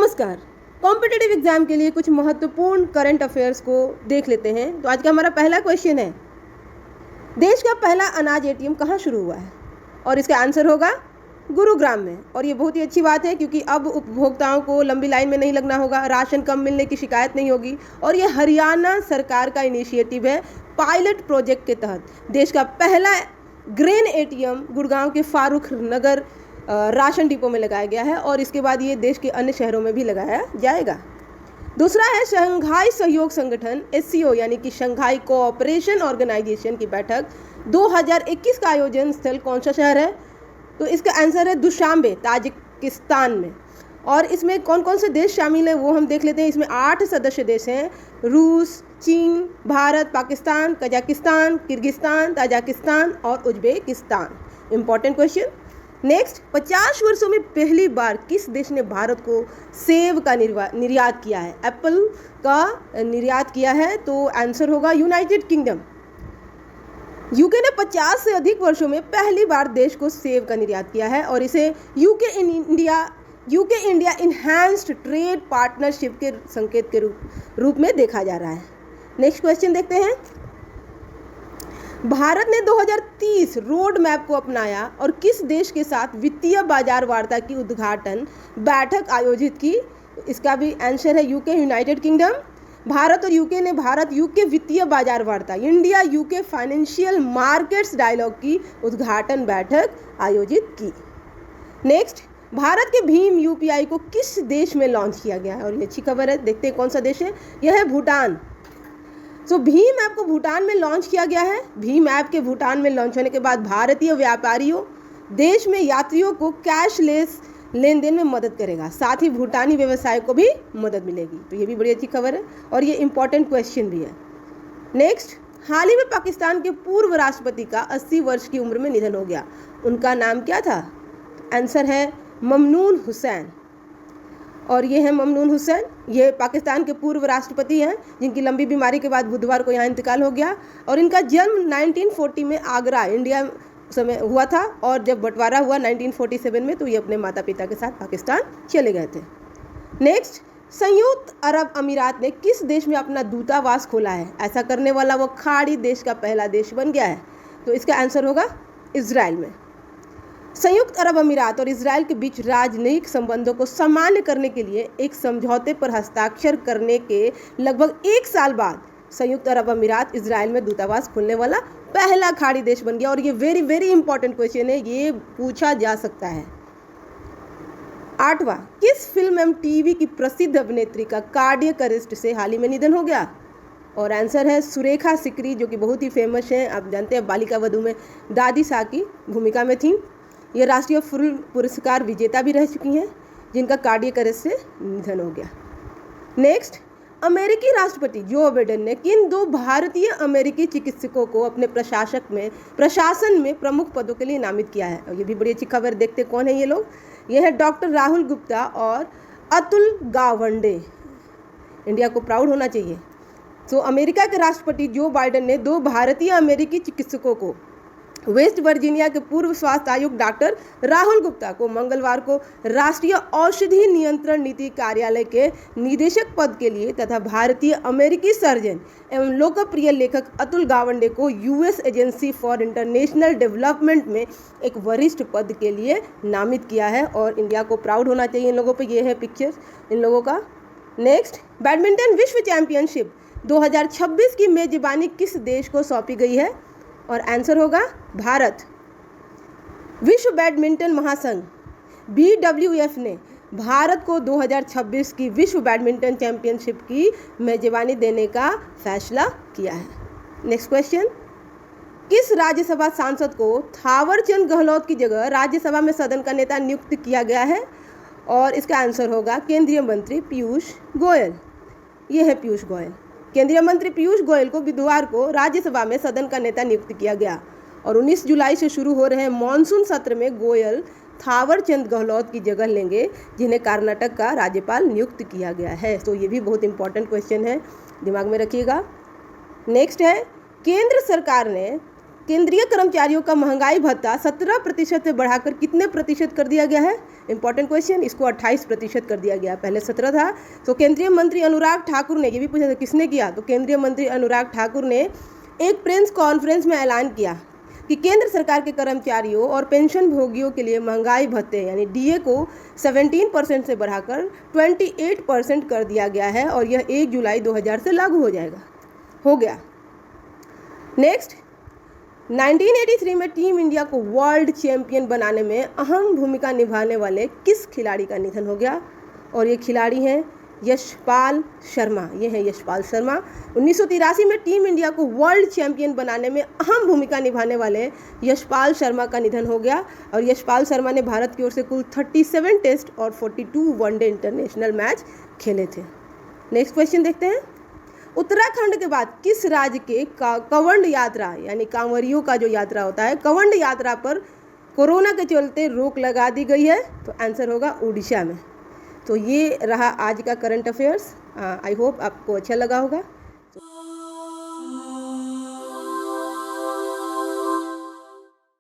नमस्कार। Competitive exam के लिए कुछ महत्वपूर्ण करंट अफेयर्स को देख लेते हैं। तो आज का हमारा पहला क्वेश्चन है, देश का पहला अनाज एटीएम कहाँ शुरू हुआ है? और इसका आंसर होगा गुरुग्राम में। और ये बहुत ही अच्छी बात है क्योंकि अब उपभोक्ताओं को लंबी लाइन में नहीं लगना होगा, राशन कम मिलने की शिकायत नहीं होगी। और ये हरियाणा सरकार का इनिशिएटिव है। पायलट प्रोजेक्ट के तहत देश का पहला ग्रेन एटीएम गुड़गांव के फारूक नगर राशन डिपो में लगाया गया है और इसके बाद ये देश के अन्य शहरों में भी लगाया जाएगा। दूसरा है शंघाई सहयोग संगठन SCO यानी कि शंघाई कोऑपरेशन ऑर्गेनाइजेशन की बैठक 2021 का आयोजन स्थल कौन सा शहर है? तो इसका आंसर है दुशांबे, ताजिकिस्तान में। और इसमें कौन कौन से देश शामिल हैं वो हम देख लेते हैं। इसमें 8 सदस्य देश हैं, रूस, चीन, Bharat, Pakistan, Kazakhstan, Kyrgyzstan, Tajikistan और उज्बेकिस्तान। Important question. नेक्स्ट, 50 वर्षों में पहली बार किस देश ने भारत को सेब का निर्यात किया है? एप्पल का निर्यात किया है, तो आंसर होगा यूनाइटेड किंगडम। यूके ने 50 से अधिक वर्षों में पहली बार देश को सेब का निर्यात किया है और इसे UK India enhanced trade partnership के संकेत के रूप में देखा जा रहा है। नेक्स्ट क्वेश्चन देखते हैं। भारत ने 2030 रोड मैप को अपनाया और किस देश के साथ वित्तीय बाजार वार्ता की उद्घाटन बैठक आयोजित की? इसका भी आंसर है यूके, यूनाइटेड किंगडम। भारत और यूके ने भारत यूके वित्तीय बाजार वार्ता, India UK financial markets dialogue की उद्घाटन बैठक आयोजित की। नेक्स्ट, भारत के भीम UPI को किस देश में लॉन्च किया गया है? और ये अच्छी खबर है, देखते हैं कौन सा देश है। यह है भूटान। तो भीम ऐप को भूटान में लॉन्च किया गया है। भीम ऐप के भूटान में लॉन्च होने के बाद भारतीय व्यापारियों देश में यात्रियों को कैशलेस लेन देन में मदद करेगा, साथ ही भूटानी व्यवसाय को भी मदद मिलेगी। तो ये भी बड़ी अच्छी खबर है और ये इंपॉर्टेंट क्वेश्चन भी है। नेक्स्ट, हाल ही में पाकिस्तान के पूर्व राष्ट्रपति का 80 वर्ष की उम्र में निधन हो गया। उनका नाम क्या था? आंसर है ममनून हुसैन। और ये है ममनून हुसैन, ये पाकिस्तान के पूर्व राष्ट्रपति हैं जिनकी लंबी बीमारी के बाद बुधवार को यहाँ इंतकाल हो गया। और इनका जन्म 1940 में आगरा, इंडिया समय हुआ था और जब बंटवारा हुआ 1947 में तो ये अपने माता पिता के साथ पाकिस्तान चले गए थे। नेक्स्ट, संयुक्त अरब अमीरात ने किस देश में अपना दूतावास खोला है? ऐसा करने वाला वो खाड़ी देश का पहला देश बन गया है, तो इसका आंसर होगा इजराइल में। संयुक्त अरब अमीरात और इजराइल के बीच राजनयिक संबंधों को सामान्य करने के लिए एक समझौते पर हस्ताक्षर करने के लगभग 1 साल बाद संयुक्त अरब अमीरात इजराइल में दूतावास खोलने वाला पहला खाड़ी देश बन गया। और ये वेरी वेरी इंपॉर्टेंट क्वेश्चन है, ये पूछा जा सकता है। 8वां, किस फिल्म एवं टीवी की प्रसिद्ध अभिनेत्री का कार्डियक अरेस्ट से हाल ही में निधन हो गया? और आंसर है सुरेखा सिकरी, जो कि बहुत ही फेमस हैं। आप जानते हैं बालिका वधू में दादी सा की भूमिका में थी। ये राष्ट्रीय फिल्म पुरस्कार विजेता भी रह चुकी हैं, जिनका कार्डियक अरेस्ट से निधन हो गया। नेक्स्ट, अमेरिकी राष्ट्रपति जो बाइडेन ने किन 2 भारतीय अमेरिकी चिकित्सकों को अपने प्रशासन में प्रमुख पदों के लिए नामित किया है? और ये भी बड़ी अच्छी खबर, देखते कौन है ये लोग। ये है डॉक्टर राहुल गुप्ता और अतुल गावंडे। इंडिया को प्राउड होना चाहिए। तो अमेरिका के राष्ट्रपति जो बाइडेन ने 2 भारतीय अमेरिकी चिकित्सकों को वेस्ट वर्जीनिया के पूर्व स्वास्थ्य आयुक्त डॉक्टर राहुल गुप्ता को मंगलवार को राष्ट्रीय औषधि नियंत्रण नीति कार्यालय के निदेशक पद के लिए तथा भारतीय अमेरिकी सर्जन एवं लोकप्रिय लेखक अतुल गावंडे को US agency for international development में एक वरिष्ठ पद के लिए नामित किया है। और इंडिया को प्राउड होना चाहिए इन लोगों पर। ये है पिक्चर इन लोगों का। नेक्स्ट, बैडमिंटन विश्व चैंपियनशिप 2026 की मेजबानी किस देश को सौंपी गई है? और आंसर होगा भारत। विश्व बैडमिंटन महासंघ BWF ने भारत को 2026 की विश्व बैडमिंटन चैंपियनशिप की मेजबानी देने का फैसला किया है। नेक्स्ट क्वेश्चन, किस राज्यसभा सांसद को थावरचंद गहलोत की जगह राज्यसभा में सदन का नेता नियुक्त किया गया है? और इसका आंसर होगा केंद्रीय मंत्री पीयूष गोयल। ये है पीयूष गोयल। केंद्रीय मंत्री पीयूष गोयल को बुधवार को राज्यसभा में सदन का नेता नियुक्त किया गया। और 19 जुलाई से शुरू हो रहे मॉनसून सत्र में गोयल थावरचंद गहलोत की जगह लेंगे, जिन्हें कर्नाटक का राज्यपाल नियुक्त किया गया है। तो ये भी बहुत इंपॉर्टेंट क्वेश्चन है, दिमाग में रखिएगा। नेक्स्ट है, केंद्र सरकार ने केंद्रीय कर्मचारियों का महंगाई भत्ता 17% से बढ़ाकर कितने प्रतिशत कर दिया गया है? इंपॉर्टेंट क्वेश्चन, इसको 28% कर दिया गया, पहले 17 था। तो केंद्रीय मंत्री अनुराग ठाकुर ने, ये भी पूछा था किसने किया, तो केंद्रीय मंत्री अनुराग ठाकुर ने एक प्रेस कॉन्फ्रेंस में ऐलान किया कि केंद्र सरकार के कर्मचारियों और पेंशन भोगियों के लिए महंगाई भत्ते यानी डीए को 17% से बढ़ाकर 28% कर दिया गया है और यह 1 जुलाई 2000 से लागू हो गया। नेक्स्ट, 1983 में टीम इंडिया को वर्ल्ड चैंपियन बनाने में अहम भूमिका निभाने वाले किस खिलाड़ी का निधन हो गया? और ये खिलाड़ी हैं यशपाल शर्मा, ये हैं यशपाल शर्मा। 1983 में टीम इंडिया को वर्ल्ड चैंपियन बनाने में अहम भूमिका निभाने वाले यशपाल शर्मा का निधन हो गया और यशपाल शर्मा ने भारत की ओर से कुल 37 टेस्ट और 42 वनडे इंटरनेशनल मैच खेले थे। नेक्स्ट क्वेश्चन देखते हैं। उत्तराखंड के बाद किस राज्य के कवंड यात्रा यानी कांवरियों का जो यात्रा होता है, कवंड यात्रा पर कोरोना के चलते रोक लगा दी गई है? तो आंसर होगा उड़ीसा में। तो ये रहा आज का करंट अफेयर्स। आई होप आपको अच्छा लगा होगा।